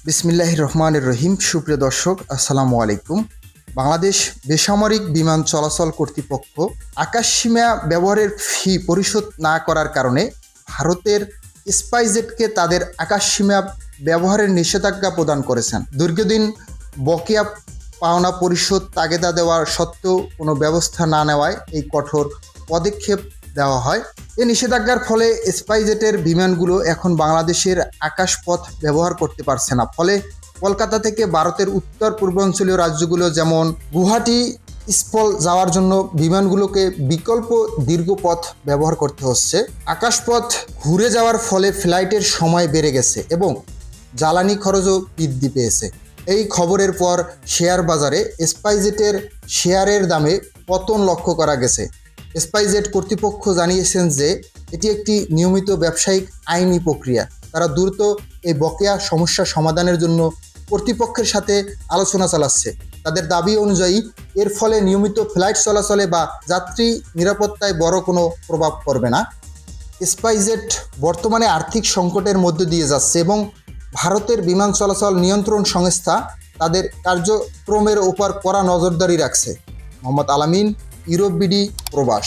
বিসমিল্লাহির রহমানির রহিম। সুপ্রিয় দর্শক, আসসালামু আলাইকুম। বাংলাদেশ বেসামরিক বিমান চলাচল কর্তৃপক্ষ আকাশসীমা ব্যবহারের ফি পরিশোধ না করার কারণে ভারতের স্পাইসজেটকে তাদের আকাশসীমা ব্যবহারের নিষেধাজ্ঞা প্রদান করেছেন। দীর্ঘদিন বকেয়া পাওনা পরিশোধ তাগিদা দেওয়ার সত্ত্বেও কোনো ব্যবস্থা না নেওয়ায় এই কঠোর পদক্ষেপ দেওয়া হয়। এই নিষেধাজ্ঞার ফলে স্পাইসজেটের বিমানগুলো এখন বাংলাদেশের আকাশপথ ব্যবহার করতে পারছে না। ফলে কলকাতা থেকে ভারতের উত্তর পূর্বাঞ্চলীয় রাজ্যগুলো যেমন গুয়াহাটি স্থল যাওয়ার জন্য বিমানগুলোকে বিকল্প দীর্ঘ পথ ব্যবহার করতে হচ্ছে। আকাশপথ ঘুরে যাওয়ার ফলে ফ্লাইটের সময় বেড়ে গেছে এবং জ্বালানি খরচও বৃদ্ধি পেয়েছে। এই খবরের পর শেয়ার বাজারে স্পাইসজেটের শেয়ারের দামে পতন লক্ষ্য করা গেছে। স্পাইসজেট কর্তৃপক্ষ জানিয়েছেন যে এটি একটি নিয়মিত ব্যবসায়িক আইনি প্রক্রিয়া। তারা দ্রুত এই বকেয়া সমস্যা সমাধানের জন্য কর্তৃপক্ষের সাথে আলোচনা চালাচ্ছে। তাদের দাবি অনুযায়ী এর ফলে নিয়মিত ফ্লাইট চলাচলে বা যাত্রী নিরাপত্তায় বড় কোনো প্রভাব পড়বে না। স্পাইসজেট বর্তমানে আর্থিক সংকটের মধ্য দিয়ে যাচ্ছে এবং ভারতের বিমান চলাচল নিয়ন্ত্রণ সংস্থা তাদের কার্যক্রমের ওপর কড়া নজরদারি রাখছে। মোহাম্মদ আলামিন, ইউরোপ বিডি, প্রবাস।